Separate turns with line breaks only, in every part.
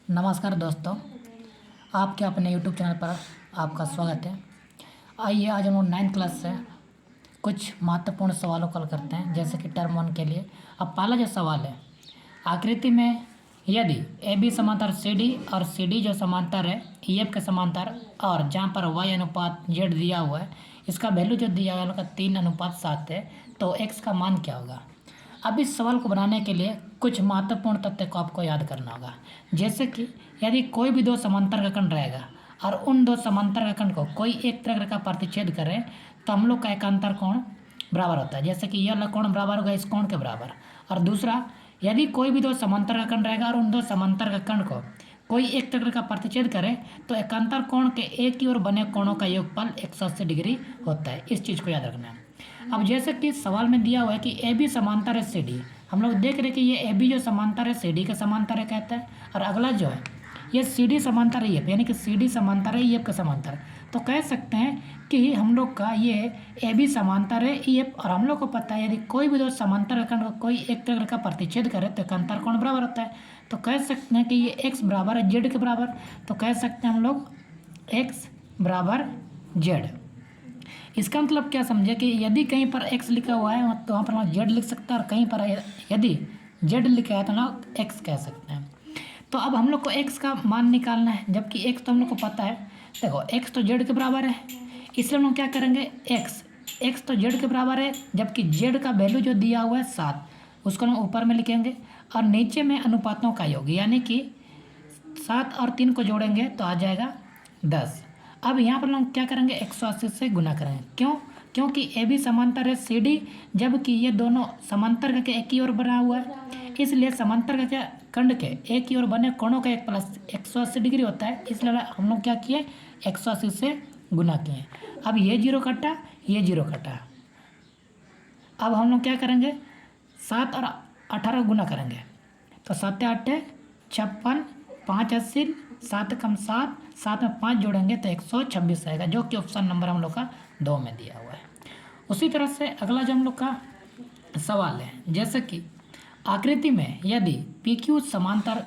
नमस्कार दोस्तों, आपके अपने यूट्यूब चैनल पर आपका स्वागत है। आइए आज हम लोग 9th क्लास से कुछ महत्वपूर्ण सवालों को हल करते हैं, जैसे कि टर्म 1 के लिए। अब पहला जो सवाल है, आकृति में यदि ए बी समांतर सी डी और सी डी जो समांतर है ई एफ के समांतर, और जहाँ पर वाई अनुपात जेड दिया हुआ है, इसका वैल्यू जो दिया हुआ है उनका 3:7 है, तो एक्स का मान क्या होगा। अब इस सवाल को बनाने के लिए कुछ महत्वपूर्ण तथ्य को आपको याद करना होगा, जैसे कि यदि कोई भी दो समांतर का खंड रहेगा और उन दो समांतर का खंड को कोई एक त्रिज्या का प्रतिच्छेद करें तो हम लोग का एकांतर कोण बराबर होता है, जैसे कि यह कोण बराबर होगा इस कोण के बराबर। और दूसरा, यदि कोई भी दो समांतर का खंड रहेगा और उन दो समांतर का खंड को कोई एक त्रिज्या का प्रतिच्छेद करे तो एकांतर कोण के एक की ओर बने कोणों का योगफल 180 डिग्री होता है। इस चीज़ को याद रखना है। अब जैसे कि सवाल में दिया हुआ है कि ए बी समांतर है सी डी, हम लोग देख रहे हैं कि ये ए बी जो समांतर है सी डी के समांतर है कहता है, और अगला जो है ये सी डी समांतर है यानी कि सी डी समांतर है ई एफ के समांतर। तो कह सकते हैं कि हम लोग का ये ए बी समांतर है ई एफ, और हम लोग को पता है यदि कोई भी दो समांतर खंड को कोई एक त्रिज्या का प्रतिच्छेद करे तो एकांतर कोण बराबर होता है। तो कह सकते हैं कि ये एक्स बराबर है जेड के बराबर, तो कह सकते हैं हम लोग एक्स बराबर जेड। इसका मतलब क्या समझे कि यदि कहीं पर x लिखा हुआ है तो वहाँ पर हम z लिख सकते हैं, और कहीं पर यदि z लिखा है तो हम x कह सकते हैं। तो अब हम लोग को x का मान निकालना है, जबकि x तो हम लोग को पता है। देखो x तो z के बराबर है, इसलिए हम लोग क्या करेंगे x तो z के बराबर है, जबकि z का वैल्यू जो दिया हुआ है 7, उसको हम ऊपर में लिखेंगे, और नीचे में अनुपातों का योग, यानी कि 7 और 3 को जोड़ेंगे तो आ जाएगा 10। अब यहाँ पर हम क्या करेंगे 180 से गुना करेंगे, क्योंकि ए बी समांतर है सी डी, जबकि ये दोनों समांतर के एक ही ओर बना हुआ है, इसलिए समांतर के खंड के एक ही ओर बने कोणों का एक प्लस 180 डिग्री होता है, इसलिए हम लोग क्या किए 180 से गुना किए। अब ये जीरो कटा, ये जीरो कटा। अब हम लोग क्या करेंगे 7 और 18 गुना करेंगे, तो 7 8 56, 5 80, 7 कम 7, 7 में 5 जोड़ेंगे तो 126 आएगा, जो कि ऑप्शन नंबर हम लोग का 2 में दिया हुआ है। उसी तरह से अगला जो हम लोग का सवाल है, जैसे कि आकृति में यदि पी क्यू समांतर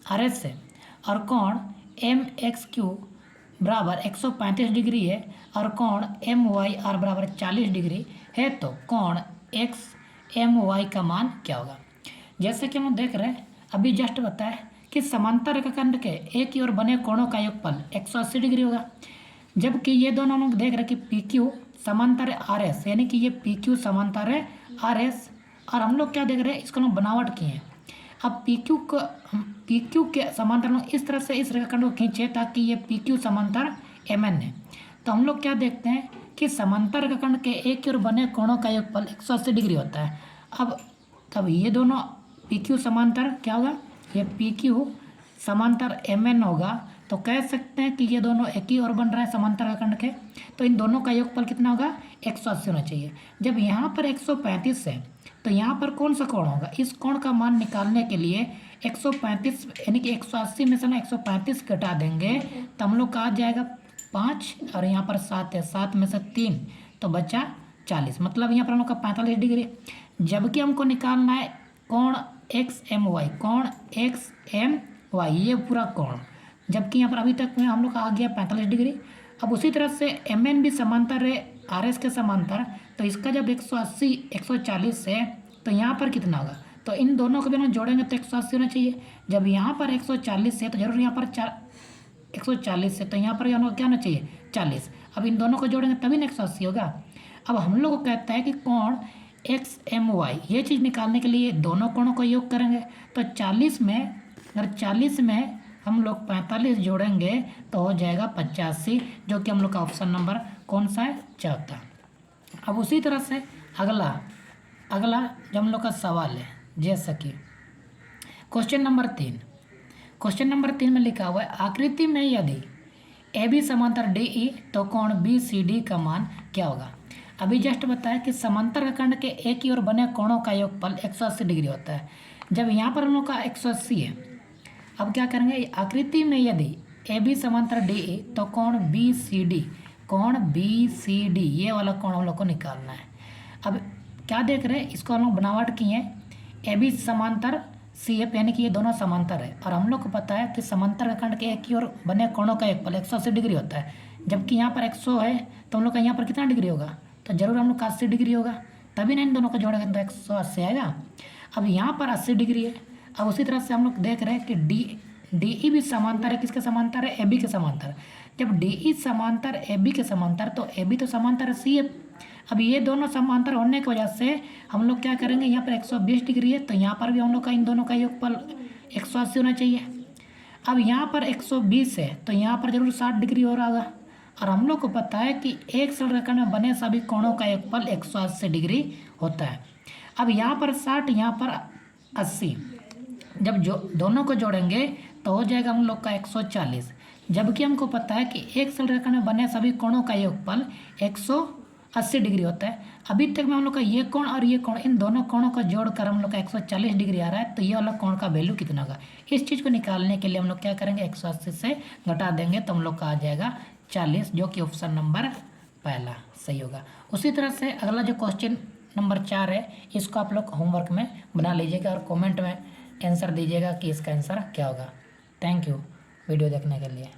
आर एस है और कोण एम एक्स क्यू बराबर 135 डिग्री है और कोण एम वाई आर बराबर 40 डिग्री है, तो कोण एक्स एम वाई का मान क्या होगा। जैसे कि हम देख रहे हैं अभी जस्ट बताया कि समांतर रेखाखंड के एक ही ओर बने कोणों का योगफल 180 डिग्री होगा, जबकि ये दोनों हम लोग देख रहे हैं कि पी क्यू समांतर है आर एस, यानी कि ये पी क्यू समांतर है आर एस, और हम लोग क्या देख रहे हैं इसको हम बनावट किए हैं। अब पी क्यू के समांतर हम इस तरह से इस रेखाखंड को खींचे ताकि ये पी क्यू समांतर एम एन है। तो हम लोग क्या देखते हैं कि समांतर रेखाखंड के एक ही ओर बने कोणों का योगफल 180 डिग्री होता है। अब तब ये दोनों पी क्यू समांतर क्या होगा, ये पी क्यू समांतर एम एन होगा, तो कह सकते हैं कि ये दोनों एक ही ओर बन रहा है समांतर रेखाखंड के, तो इन दोनों का योगफल कितना होगा 180 होना चाहिए। जब यहाँ पर 135 है तो यहाँ पर कौन सा कोण होगा, इस कोण का मान निकालने के लिए 135 यानी कि 180 में से ना 135 घटा देंगे तो हम लोग का आ जाएगा 5, और यहाँ पर 7 है, 7 में से 3 तो बचा 40, मतलब यहाँ पर हम लोग का 45 डिग्री। जबकि हमको निकालना है कोण एक्स एम वाई, कोण एक्स एम वाई ये पूरा कोण, जबकि यहाँ पर अभी तक में हम लोग का आ गया 45 डिग्री। अब उसी तरह से एम एन भी समांतर है आर एस के समांतर, तो इसका जब 180 140 है तो यहाँ पर कितना होगा, तो इन दोनों को भी हम जोड़ेंगे तो 180 होना चाहिए। जब यहाँ पर 140 है तो जरूर यहाँ पर 140 है, तो यहाँ पर हम लोग क्या होना चाहिए 40। अब इन दोनों को जोड़ेंगे तभी ना 180 होगा। अब हम लोग को कहता है कि कोण एक्स एम वाई ये चीज़ निकालने के लिए दोनों कोणों का योग करेंगे, तो 40 में अगर 40 में हम लोग 45 जोड़ेंगे तो हो जाएगा 85, जो कि हम लोग का ऑप्शन नंबर कौन सा है, चौथा। अब उसी तरह से अगला जो हम लोग का सवाल है, जैसा कि क्वेश्चन नंबर 3 में लिखा हुआ है आकृति में यदि ए बी समांतर डी ई तो कोण बी सी डी का मान क्या होगा। अभी जस्ट बताया कि समांतर रेखाखंड के एक ही ओर बने कोणों का योगफल 180 डिग्री होता है। जब यहाँ पर हम लोग का 180 है, अब क्या करेंगे आकृति में यदि ए बी समांतर डी ई तो कोण बी सी डी ये वाला कोण हम लोग को निकालना है। अब क्या देख रहे हैं इसको हम लोग बनावट किए हैं ए बी समांतर सी एफ यानी कि ये दोनों समांतर है। और हम लोग को पता है कि समांतर रेखाखंड के एक ही ओर बने कोणों का योगफल 180 डिग्री होता है। जबकि यहाँ पर 100 है तो हम लोग का यहाँ पर कितना डिग्री होगा, तो जरूर हम लोग का 80 डिग्री होगा, तभी ना इन दोनों को जोड़ेंगे तो 180 आएगा। अब यहाँ पर 80 डिग्री है। अब उसी तरह से हम लोग देख रहे हैं कि डी ई भी समांतर है, किसके समांतर है, ए बी के समांतर। जब डी ई समांतर ए बी के समांतर तो ए बी तो समांतर है सी एफ। अब ये दोनों समांतर होने की वजह से हम लोग क्या करेंगे, यहाँ पर 120 डिग्री है तो यहाँ पर भी हम लोग का इन दोनों का योगफल 180 होना चाहिए। अब यहाँ पर 120 है तो यहाँ पर जरूर 60 डिग्री हो रहा होगा। और हम लोग को पता है कि एक सरल रेखा में बने सभी कोणों का योगफल 180 डिग्री होता है। अब यहाँ पर 60, यहाँ पर 80, जब जो दोनों को जोड़ेंगे तो हो जाएगा हम लोग का 140। जबकि हमको पता है कि एक सरल रेखा में बने सभी कोणों का योगफल 180 डिग्री होता है। अभी तक में हम लोग का ये कोण और ये कोण, इन दोनों कोणों को जोड़कर हम लोग का 140 डिग्री आ रहा है। तो ये वाला कोण का वैल्यू कितना होगा, इस चीज़ को निकालने के लिए हम लोग क्या करेंगे, 180 से घटा देंगे तो हम लोग का आ जाएगा 40, जो कि ऑप्शन नंबर पहला सही होगा। उसी तरह से अगला जो क्वेश्चन नंबर 4 है, इसको आप लोग होमवर्क में बना लीजिएगा और कमेंट में आंसर दीजिएगा कि इसका आंसर क्या होगा। थैंक यू वीडियो देखने के लिए।